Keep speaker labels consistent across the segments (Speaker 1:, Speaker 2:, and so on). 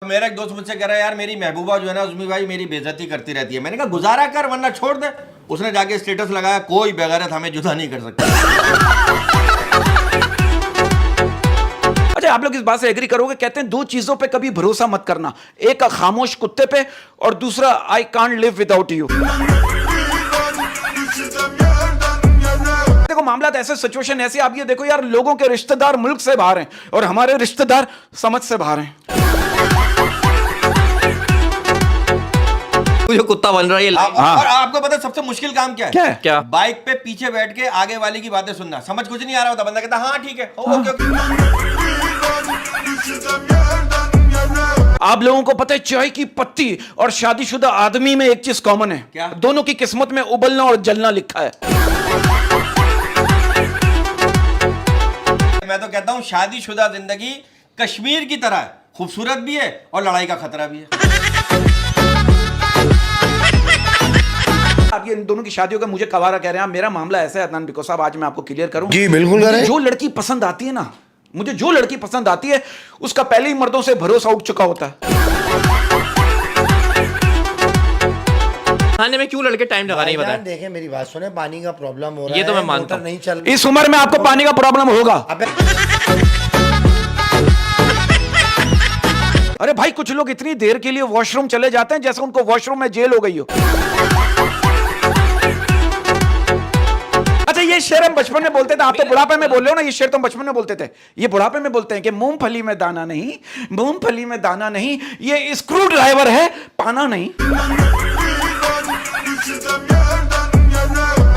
Speaker 1: मेरा एक दोस्त मुझसे कह रहा है यार मेरी महबूबा जो है ना उज़्मी भाई मेरी बेइज्जती करती रहती है। मैंने कहा गुजारा कर वरना छोड़ दे। उसने जाके स्टेटस लगाया कोई बेगैरत हमें जुदा नहीं कर सकता।
Speaker 2: अच्छा, आप लोग इस बात से एग्री करोगे? कहते हैं दो चीजों पे कभी भरोसा मत करना, एक खामोश कुत्ते पे और दूसरा I can't live without you. देखो मामला ऐसे, सिचुएशन ऐसी, आप ये देखो यार, लोगों के रिश्तेदार मुल्क से बाहर हैं और हमारे रिश्तेदार समझ से बाहर हैं।
Speaker 3: जो कुत्ता बन रहा है
Speaker 1: और आपको पता है सबसे मुश्किल काम क्या है?
Speaker 3: क्या?
Speaker 1: बाइक पे पीछे बैठ के आगे वाले की बातें सुनना। समझ कुछ नहीं आ रहा होता, बंदा कहता हाँ ठीक है ओके ओके।
Speaker 2: आप लोगों को पता है चाय की पत्ती और शादीशुदा आदमी में एक चीज कॉमन है।
Speaker 1: क्या?
Speaker 2: दोनों की किस्मत में उबलना और जलना लिखा है।
Speaker 1: मैं तो कहता हूँ शादीशुदा जिंदगी कश्मीर की तरह है, खूबसूरत भी है और लड़ाई का खतरा भी है।
Speaker 2: आप ये इन दोनों की शादियों का मुझे कवारा कह रहे हैं। मेरा मामला ऐसा है अदनान बिको साहब, आज मैं आपको क्लियर करूं।
Speaker 4: जी बिल्कुल करें।
Speaker 2: जो लड़की पसंद आती है ना, मुझे जो लड़की पसंद आती है उसका पहले ही मर्दों से भरोसा उठ चुका होता है।
Speaker 3: खाने में क्यों लड़के टाइम लगा नहीं पता है?
Speaker 4: देखें मेरी बात सुने, पानी का प्रॉब्लम हो रहा है,
Speaker 3: ये तो मैं मानता हूं।
Speaker 4: नहीं चल
Speaker 2: इस उम्र में आपको पानी का प्रॉब्लम होगा। अरे भाई, कुछ लोग इतनी देर के लिए वॉशरूम चले जाते हैं जैसे उनको वॉशरूम में जेल हो गई हो। अच्छा, ये शेर हम बचपन में बोलते थे, आप तो बुढ़ापे में बोल रहे हो ना। ये शेर तो हम बचपन में बोलते थे, ये बुढ़ापे में बोलते हैं कि मूंगफली में दाना नहीं, मूंगफली में दाना नहीं, ये स्क्रू ड्राइवर है, पाना नहीं।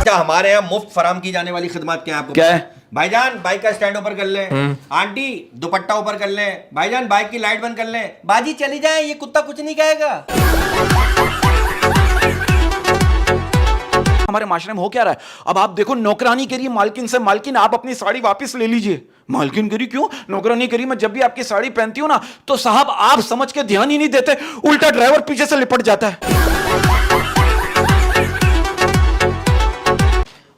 Speaker 1: क्या हमारे यहाँ मुफ्त फराम की जाने वाली खिदमत क्या है आपको?
Speaker 2: क्या है?
Speaker 1: भाईजान बाइक का स्टैंड ऊपर कर ले, आंटी दुपट्टा ऊपर कर ले, भाईजान बाइक की लाइट बंद कर ले, बाजी चली जाए, ये कुत्ता कुछ नहीं कहेगा।
Speaker 2: हमारे माशरे में हो क्या रहा है? अब आप देखो, नौकरानी करी मालकिन से, मालकिन आप अपनी साड़ी वापस ले लीजिए। मालकिन करी क्यों? नौकरानी करी, मैं जब भी आपकी साड़ी पहनती हूं ना तो साहब आप समझ के ध्यान ही नहीं देते, उल्टा ड्राइवर पीछे से लिपट जाता है।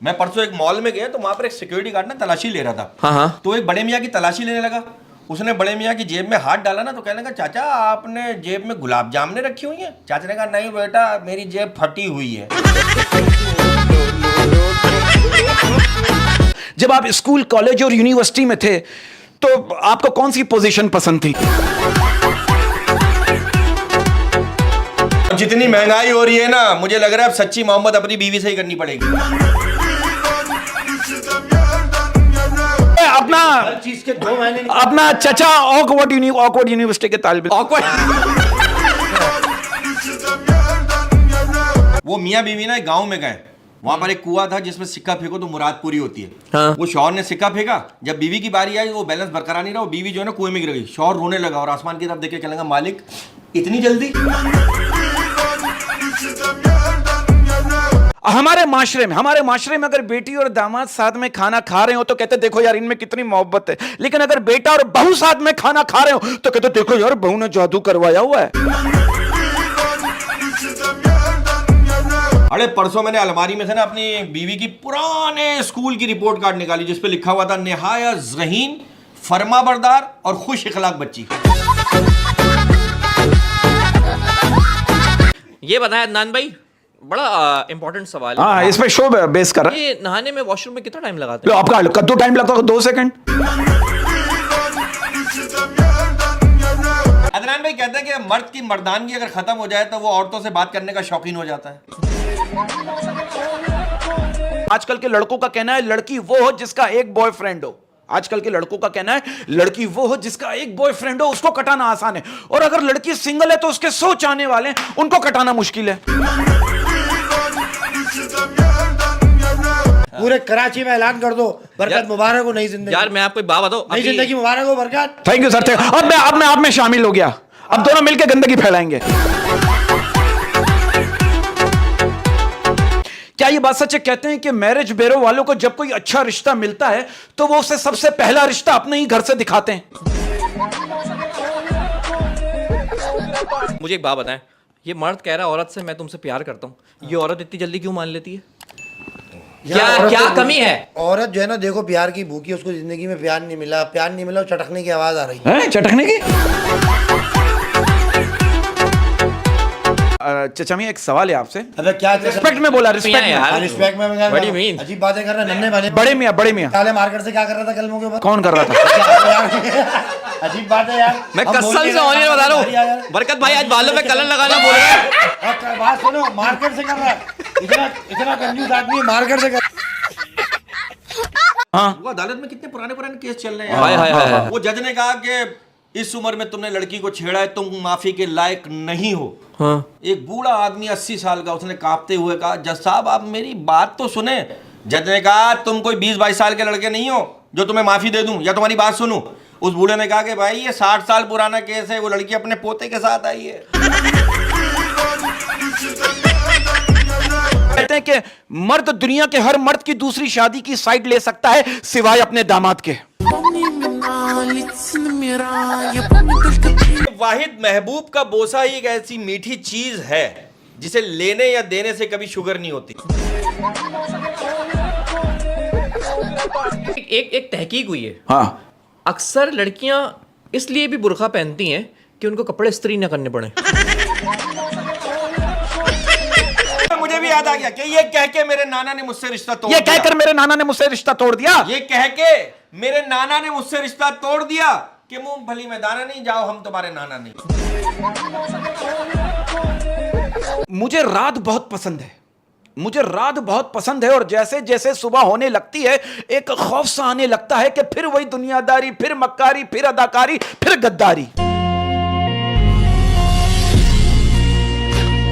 Speaker 1: मैं परसों एक मॉल में गया तो वहां पर एक सिक्योरिटी गार्ड ना तलाशी ले रहा था।
Speaker 3: हाँ।
Speaker 1: तो एक बड़े मियाँ की तलाशी लेने लगा। उसने बड़े मियाँ की जेब में हाथ डाला ना तो कहने लगा चाचा आपने जेब में गुलाब जामुने रखी हुई हैं? चाचा ने कहा नहीं बेटा मेरी जेब फटी हुई है।
Speaker 2: जब आप स्कूल, कॉलेज और यूनिवर्सिटी में थे तो आपको कौन सी पोजीशन पसंद थी?
Speaker 1: जितनी महंगाई हो रही है ना, मुझे लग रहा है अब सच्ची मोहब्बत अपनी बीवी से ही करनी पड़ेगी।
Speaker 2: अपना
Speaker 4: चीज के 2 महीने
Speaker 2: अपना चचा ऑकवर्ड यूनिवर्सिटी के तालिब इल्म।
Speaker 1: वो मियाँ बीवी ना गांव में गए, वहां पर एक कुआं था जिसमें सिक्का फेंको तो मुराद पूरी होती है।
Speaker 3: हाँ।
Speaker 1: वो शौहर ने सिक्का फेंका, जब बीवी की बारी आई वो बैलेंस बरकरार नहीं रहा, वो बीवी जो है ना कुएं में गिर गई। शौहर रोने लगा और आसमान की तरफ देख के कहने लगा मालिक इतनी जल्दी?
Speaker 2: हमारे माशरे में अगर बेटी और दामाद साथ में खाना खा रहे हो तो कहते देखो यार इनमें कितनी मोहब्बत है, लेकिन अगर बेटा और बहू साथ में खाना खा रहे हो तो कहते देखो यार बहू ने जादू करवाया हुआ है।
Speaker 1: अरे परसों मैंने अलमारी में से ना अपनी बीवी की पुराने स्कूल की रिपोर्ट कार्ड निकाली जिसपे लिखा हुआ था निहायत ज़हीन, फरमाबरदार और खुश इखलाक बच्ची।
Speaker 3: ये बताया अदनान भाई, बड़ा इंपॉर्टेंट सवाल है।
Speaker 2: हाँ, इसमें शो बेस कर रहा है।
Speaker 3: ये नहाने में वॉशरूम में कितना टाइम लगाते
Speaker 2: लो,
Speaker 3: हैं?
Speaker 2: आपका कद्दू टाइम लगता है 2 सेकंड।
Speaker 1: अदनान भाई कहते हैं कि मर्द की मर्दानगी अगर खत्म हो जाए तो वो औरतों से बात करने का शौकीन हो जाता है।
Speaker 2: आजकल के लड़कों का कहना है लड़की वो हो जिसका एक बॉयफ्रेंड हो। आजकल के लड़कों का कहना है लड़की वो हो जिसका एक बॉयफ्रेंड हो, उसको कटाना आसान है। और अगर लड़की सिंगल है तो उसके 100 चाहने वाले हैं, उनको कटाना मुश्किल है।
Speaker 4: पूरे कराची में ऐलान कर दो बरकत मुबारक हो नई जिंदगी।
Speaker 3: यार मैं आपको एक बात बताऊं,
Speaker 4: नई जिंदगी मुबारक हो बरकत।
Speaker 2: Thank you sir. अब मैं आप में शामिल हो गया, अब दोनों मिलकर गंदगी फैलाएंगे। क्या ये बात सच है? कहते हैं कि मैरिज ब्यूरो वालों को जब कोई अच्छा रिश्ता मिलता है तो वो उसे सबसे पहला रिश्ता अपने ही घर से दिखाते हैं।
Speaker 3: मुझे एक बात बताएं, ये मर्द कह रहा है औरत से मैं तुमसे प्यार करता हूँ, ये औरत इतनी जल्दी क्यों मान लेती है? क्या कमी है?
Speaker 4: औरत जो है ना देखो प्यार की भूखी, उसको जिंदगी में प्यार नहीं मिला, चटकने की आवाज आ रही है।
Speaker 2: चटकने की? चचा मियां एक सवाल है आपसे,
Speaker 4: अबे क्या
Speaker 2: रिस्पेक्ट में बोला, रिस्पेक्ट में।
Speaker 3: यार।
Speaker 4: रिस्पेक्ट में
Speaker 3: What do you mean?
Speaker 4: अजीब बातें कर रहे हैं, नन्हे बने
Speaker 2: बड़े मियां
Speaker 4: काले मार्केट से क्या कर रहा था कलमों के ऊपर?
Speaker 2: कौन कर रहा था?
Speaker 4: अजीब बात है यार।
Speaker 3: मैं
Speaker 4: हम
Speaker 3: कसम
Speaker 4: बोल के
Speaker 3: से ऑनियन बता रहा
Speaker 4: भारी आ यार।
Speaker 3: हूँ, बरकत भाई आज बालों में कलर लगाना बोल रहा है।
Speaker 4: और बात सुनो, मार्केट से कर रहा है, इतना कंफ्यूज आदमी मार्केट से कर।
Speaker 1: वो अदालत में कितने पुराने पुराने केस चल रहे हैं
Speaker 3: हाय हाय हाय हाय।
Speaker 1: वो जज ने कहा कि इस उम्र में तुमने लड़की को छेड़ा है, तुम माफी के लायक नहीं हो।
Speaker 3: हाँ।
Speaker 1: एक बूढ़ा आदमी 80 साल का, उसने कांपते हुए कहा, जज साहब आप मेरी बात तो सुने। जज ने कहा तुम कोई 20-22 साल के लड़के नहीं हो जो तुम्हें माफी दे दूं या तुम्हारी बात सुनूं। उस बूढ़े ने कहा कि भाई ये 60 साल पुराना केस है, वो लड़की अपने पोते के साथ आई है।
Speaker 2: कहते हैं कि मर्द दुनिया के हर मर्द की दूसरी शादी की साइड ले सकता है सिवाय अपने दामाद के।
Speaker 1: वाहिद महबूब का बोसा ही एक ऐसी मीठी चीज है जिसे लेने या देने से कभी शुगर नहीं होती।
Speaker 3: एक तहकीक हुई है,
Speaker 2: हाँ,
Speaker 3: अक्सर लड़कियां इसलिए भी बुर्का पहनती हैं कि उनको कपड़े इस्त्री न करने पड़े।
Speaker 1: मुझे भी याद आ गया कि ये कह के मेरे नाना ने मुझसे रिश्ता तोड़
Speaker 2: ये
Speaker 1: दिया।
Speaker 2: कहकर मेरे नाना ने मुझसे रिश्ता तोड़ दिया।
Speaker 1: ये कह के मेरे नाना ने मुझसे रिश्ता तोड़ दिया कि मूंगफली में दाना नहीं, जाओ हम तुम्हारे नाना नहीं।
Speaker 2: मुझे रात बहुत पसंद है, मुझे रात बहुत पसंद है, और जैसे जैसे सुबह होने लगती है एक खौफ सा आने लगता है कि फिर वही दुनियादारी, फिर मक्कारी, फिर अदाकारी, फिर गद्दारी।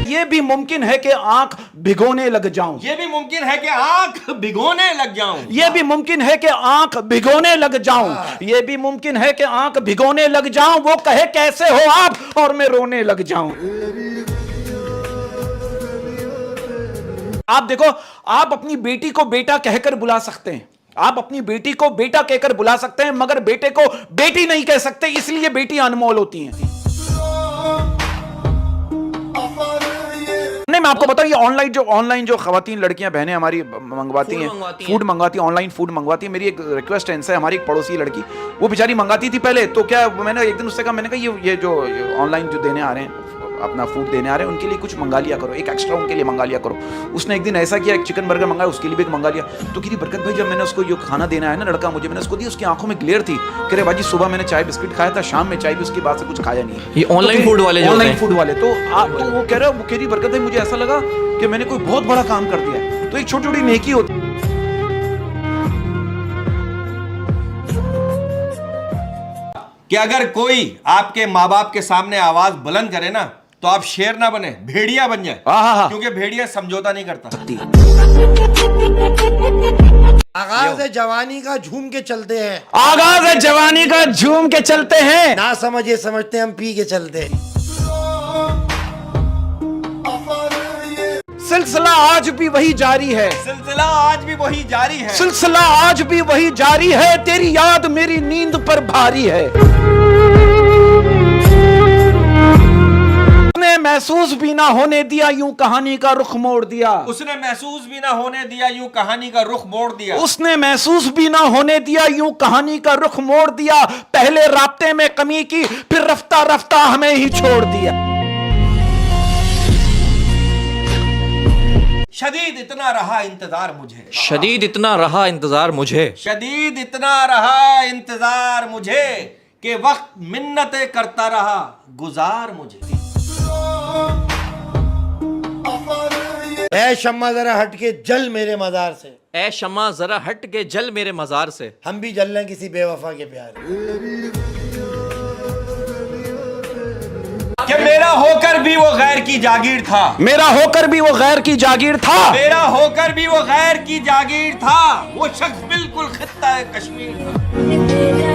Speaker 2: ये भी मुमकिन है कि आंख भिगोने लग जाऊं,
Speaker 1: ये भी मुमकिन है कि आंख भिगोने लग जाऊं,
Speaker 2: ये भी मुमकिन है कि आंख भिगोने लग जाऊं, ये भी मुमकिन है कि आंख भिगोने लग जाऊं। वो कहे कैसे हो आप और मैं रोने लग जाऊं। आप देखो, आप अपनी बेटी को बेटा कहकर बुला सकते हैं, आप अपनी बेटी को बेटा कहकर बुला सकते हैं, मगर बेटे को बेटी नहीं कह सकते, इसलिए बेटी अनमोल होती हैं। नहीं, मैं आपको बताऊं, ये ऑनलाइन जो खवातीन लड़कियां बहनें हमारी मंगवाती हैं, फूड मंगवाती हैं, ऑनलाइन फूड मंगवाती हैं। मेरी एक रिक्वेस्ट है इनसे, हमारी एक पड़ोसी लड़की, वो बेचारी मंगाती थी पहले, तो क्या मैंने एक दिन उससे कहा, मैंने कहा ये जो ऑनलाइन जो देने आ रहे हैं, अपना फूड देने आ रहे हैं, उनके लिए कुछ मंगा लिया करो, एक एक्स्ट्रा उनके लिए मंगा लिया करो। उसने एक दिन ऐसा किया, एक चिकन बर्गर मंगाया, उसके लिए भी एक मंगा लिया। तो कह रही बरकत भाई, जब मैंने उसको जो खाना देना है ना लड़का मुझे, मैंने उसको दिया, उसकी आंखों में ग्लेयर थी। कह रहे बाजी सुबह मैंने चाय बिस्किट खाया था, शाम में चाय भी, उसके बाद से कुछ खाया नहीं है।
Speaker 3: ये ऑनलाइन फूड वाले,
Speaker 2: ऑनलाइन फूड वाले, तो वो कह रही बरकत भाई मुझे ऐसा लगा कि मैंने कोई बहुत बड़ा काम कर दिया है। तो एक छोटी छोटी नेकी होती है।
Speaker 1: कि अगर कोई आपके माँ बाप के सामने आवाज बुलंद करे ना, तो आप शेर ना बने, भेड़िया बन जाए। क्योंकि भेड़िया समझौता नहीं करता।
Speaker 4: आगाज है जवानी का झूम के चलते हैं,
Speaker 2: आगाज है जवानी का झूम के चलते हैं,
Speaker 4: ना समझे समझते हम पी के चलते हैं।
Speaker 2: सिलसिला आज भी वही जारी है,
Speaker 1: सिलसिला आज भी वही जारी है,
Speaker 2: सिलसिला आज भी वही जारी है, तेरी याद मेरी नींद पर भारी है। उसने महसूस भी ना होने दिया यूं कहानी का रुख मोड़ दिया,
Speaker 1: उसने महसूस भी ना होने दिया यूं कहानी का रुख मोड़ दिया,
Speaker 2: उसने महसूस भी ना होने दिया यूं कहानी का रुख मोड़ दिया। पहले राब्ते में कमी की, फिर रफ्ता रफ्ता हमें ही छोड़ दिया।
Speaker 1: शदीद इतना रहा इंतजार मुझे,
Speaker 3: शदीद इतना रहा इंतजार मुझे,
Speaker 1: शदीद इतना रहा इंतजार मुझे, कि वक्त मिन्नतें करता रहा गुजार मुझे।
Speaker 4: ऐ शम्मा जरा हट के जल मेरे मजार से,
Speaker 3: ए शम्मा जरा हट के जल मेरे मजार से,
Speaker 4: हम भी जल रहे हैं किसी बेवफा के प्यार।
Speaker 1: कि मेरा होकर भी वो गैर की जागीर था,
Speaker 2: मेरा होकर भी वो गैर की जागीर था,
Speaker 1: मेरा होकर भी वो गैर की जागीर था, वो शख्स बिल्कुल खित्ता है कश्मीर था।